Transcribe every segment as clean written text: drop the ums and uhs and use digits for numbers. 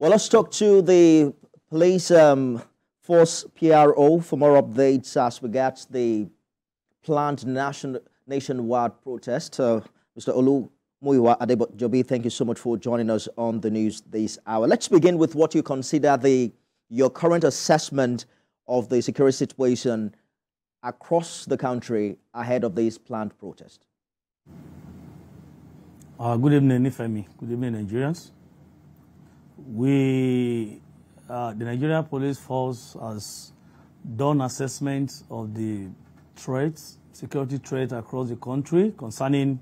Well, let's talk to the police force PRO for more updates as regards the planned nationwide protest. Mr. Olumuyiwa Adejobi, thank you so much for joining us on the news this hour. Let's begin with what you consider your current assessment of the security situation across the country ahead of this planned protest. Good evening, Ifemi. Good evening, Nigerians. The Nigerian police force has done assessment of the threats, security threat across the country concerning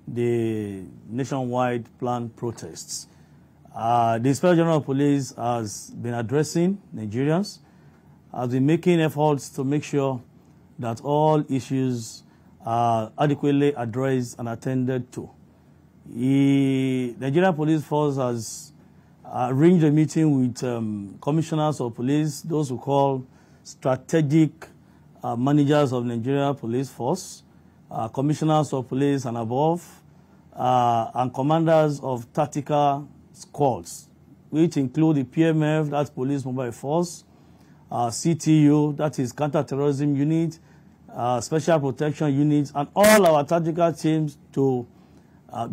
the nationwide planned protests. The Inspector General of Police has been addressing Nigerians, has been making efforts to make sure that all issues are adequately addressed and attended to. The Nigerian Police Force has arranged a meeting with commissioners of police, those who call strategic managers of Nigeria Police Force, commissioners of police and above, and commanders of tactical squads, which include the PMF, that's Police Mobile Force, CTU, that is Counter-Terrorism Unit, Special Protection Units, and all our tactical teams to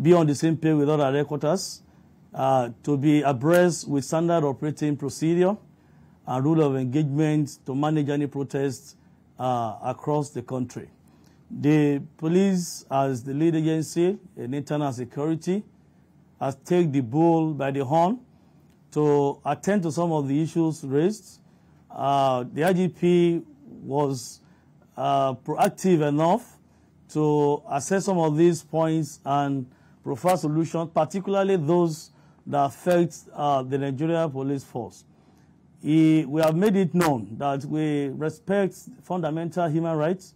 be on the same page with other headquarters, to be abreast with standard operating procedure and rule of engagement to manage any protests across the country. The police, as the lead agency in internal security, has taken the bull by the horn to attend to some of the issues raised. The IGP was proactive enough to assess some of these points and provide solutions, particularly those that affect the Nigerian police force. We have made it known that we respect fundamental human rights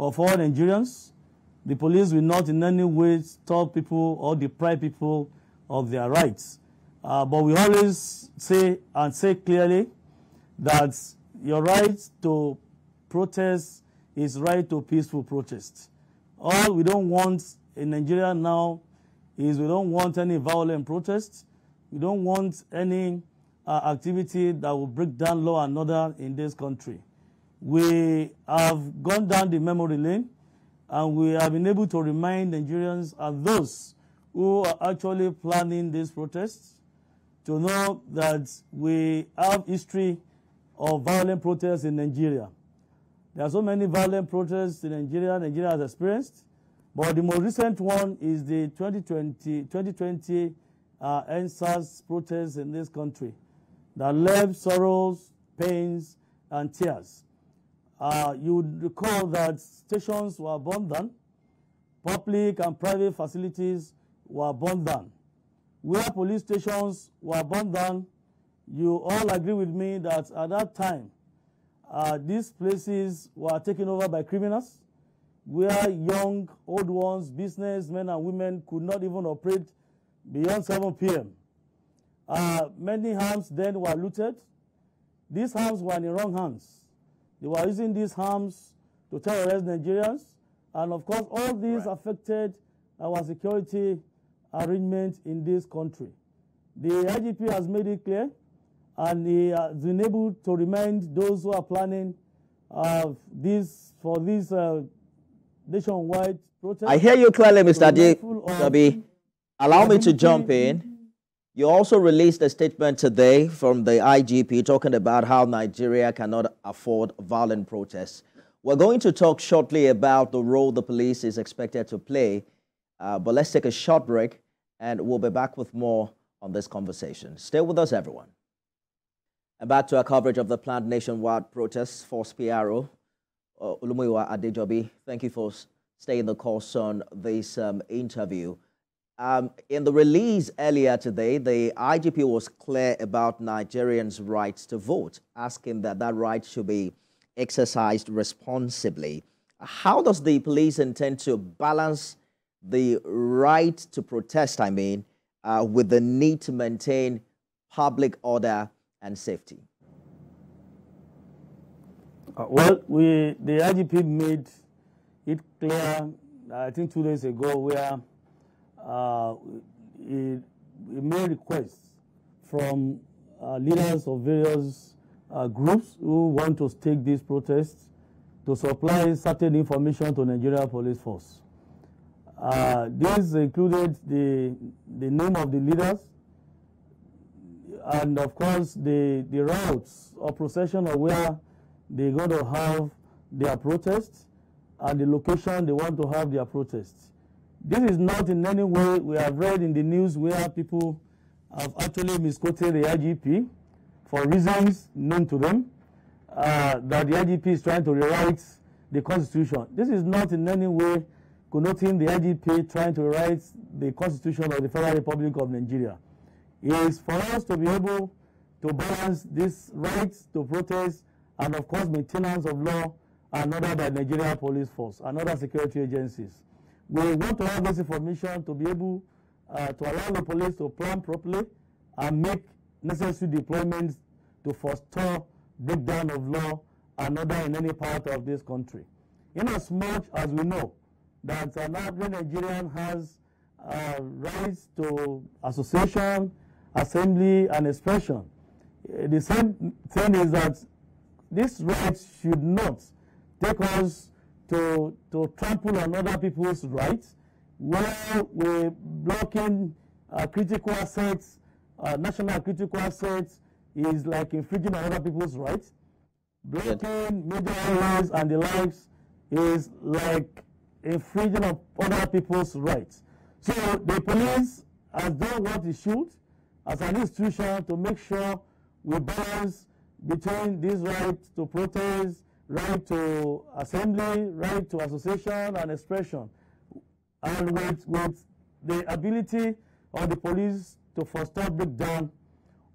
of all Nigerians. The police will not in any way stop people or deprive people of their rights. But we always say clearly that your right to protest is right to peaceful protest. All we don't want in Nigeria now is we don't want any violent protests. We don't want any activity that will break down law and order in this country. We have gone down the memory lane, and we have been able to remind Nigerians and those who are actually planning these protests to know that we have history of violent protests in Nigeria. There are so many violent protests in Nigeria has experienced, but the most recent one is the 2020 NSAS protests in this country that left sorrows, pains, and tears. You would recall that stations were burned down, public and private facilities were burned down. Where police stations were burned down, you all agree with me that at that time, these places were taken over by criminals, where young, old ones, businessmen and women could not even operate beyond 7 p.m. Many arms then were looted. These arms were in the wrong hands. They were using these arms to terrorize Nigerians, and of course all these affected our security arrangement in this country. The IGP has made it clear, and he has been able to remind those who are planning this nationwide protest. I hear you clearly, Mr. Adejobi. Allow me to jump in. You also released a statement today from the IGP talking about how Nigeria cannot afford violent protests. We're going to talk shortly about the role the police is expected to play, but let's take a short break and we'll be back with more on this conversation. Stay with us, everyone. And back to our coverage of the planned nationwide protests for PRO. Olumuyiwa Adejobi, thank you for staying the course on this interview. In the release earlier today, the IGP was clear about Nigerians' rights to vote, asking that right should be exercised responsibly. How does the police intend to balance the right to protest, with the need to maintain public order and safety? Well, the IGP made it clear, I think 2 days ago, where he made requests from leaders of various groups who want to stake these protests to supply certain information to Nigeria Police Force. This included the name of the leaders and, of course, the routes or procession of where they're going to have their protests and the location they want to have their protests. This is not in any way, we have read in the news where people have actually misquoted the IGP for reasons known to them, that the IGP is trying to rewrite the Constitution. This is not in any way connoting the IGP trying to rewrite the Constitution of the Federal Republic of Nigeria. It is for us to be able to balance this right to protest and, of course, maintenance of law and order by Nigeria Police Force and other security agencies. We want to have this information to be able to allow the police to plan properly and make necessary deployments to forestall breakdown of law and order in any part of this country. Inasmuch as we know that an average Nigerian has rights to association, assembly, and expression, the same thing is that these rights should not take us to trample on other people's rights, where we're blocking critical assets, national critical assets is like infringing on other people's rights. Blocking major highways and the likes is like infringing on other people's rights. So the police has done what it should as an institution to make sure we balance between these rights to protest, right to assembly, right to association and expression, and with the ability of the police to forestall breakdown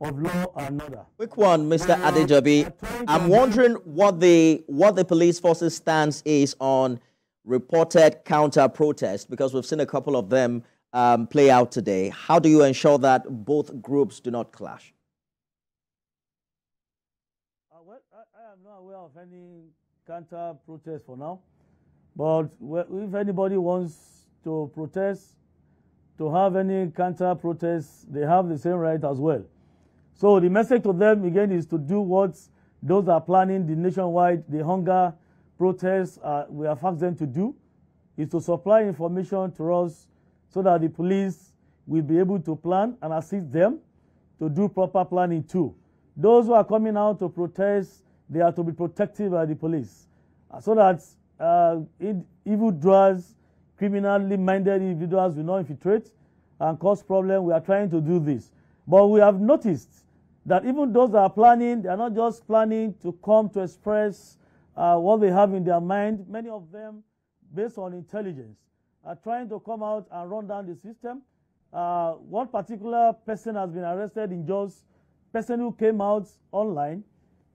of law and order. Quick one, Mr. Adejobi. I'm wondering what the police force's stance is on reported counter-protests, because we've seen a couple of them play out today. How do you ensure that both groups do not clash? Well, I am not aware of any counter-protest for now. But if anybody wants to protest, to have any counter-protest, they have the same right as well. So the message to them, again, is to do what those are planning the nationwide, the hunger protests, we have asked them to do, is to supply information to us so that the police will be able to plan and assist them to do proper planning too. Those who are coming out to protest, they are to be protected by the police, so that evildoers, criminally minded individuals will not infiltrate and cause problems. We are trying to do this. But we have noticed that even those that are planning, they are not just planning to come to express what they have in their mind. Many of them, based on intelligence, are trying to come out and run down the system. One particular person has been arrested in Jos, person who came out online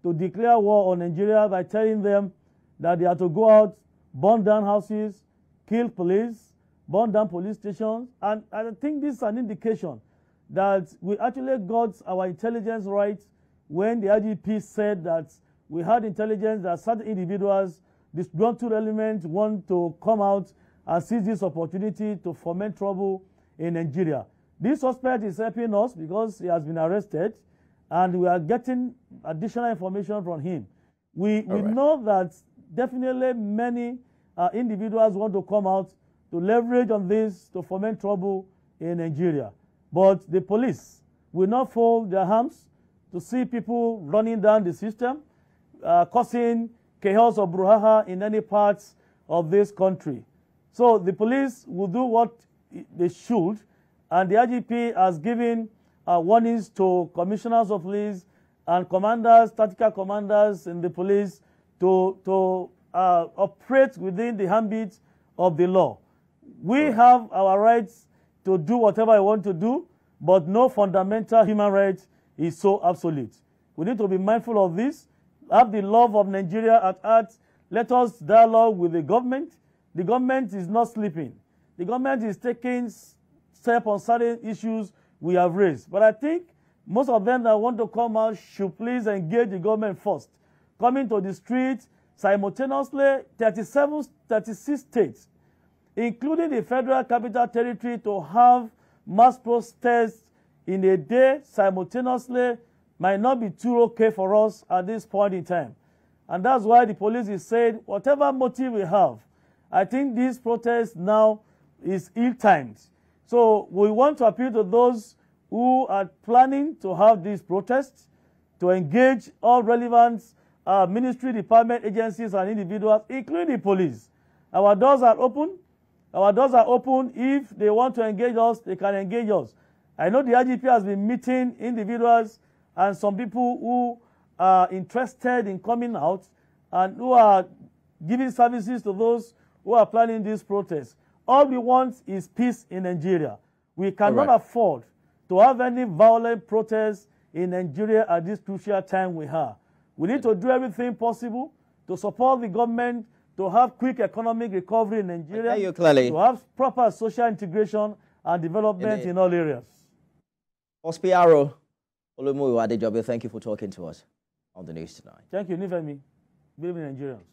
to declare war on Nigeria by telling them that they are to go out, burn down houses, kill police, burn down police stations. And I think this is an indication that we actually got our intelligence right when the IGP said that we had intelligence that certain individuals, disgruntled elements, want to come out and seize this opportunity to foment trouble in Nigeria. This suspect is helping us because he has been arrested, and we are getting additional information from him. We know that definitely many individuals want to come out to leverage on this to foment trouble in Nigeria. But the police will not fold their arms to see people running down the system, causing chaos or brouhaha in any parts of this country. So the police will do what they should, and the IGP has given warnings to commissioners of police and commanders, tactical commanders in the police to operate within the ambit of the law. We have our rights to do whatever I want to do, but no fundamental human right is so absolute. We need to be mindful of this, have the love of Nigeria at heart. Let us dialogue with the government. The government is not sleeping. The government is taking steps on certain issues we have raised. But I think most of them that want to come out should please engage the government first. Coming to the streets simultaneously, 36 states, including the Federal Capital Territory, to have mass protests in a day simultaneously might not be too okay for us at this point in time. And that's why the police is saying, whatever motive we have, I think this protest now is ill-timed. So we want to appeal to those who are planning to have these protests to engage all relevant ministry, department, agencies, and individuals, including the police. Our doors are open. Our doors are open. If they want to engage us, they can engage us. I know the IGP has been meeting individuals and some people who are interested in coming out and who are giving services to those who are planning this protest. All we want is peace in Nigeria. We cannot afford to have any violent protests in Nigeria at this crucial time we have. We need to do everything possible to support the government to have quick economic recovery in Nigeria, to have proper social integration and development in all areas. Ospiaro Olumu Adejobi, thank you for talking to us on the news tonight. Thank you, Nifemi. Good evening, Nigerians.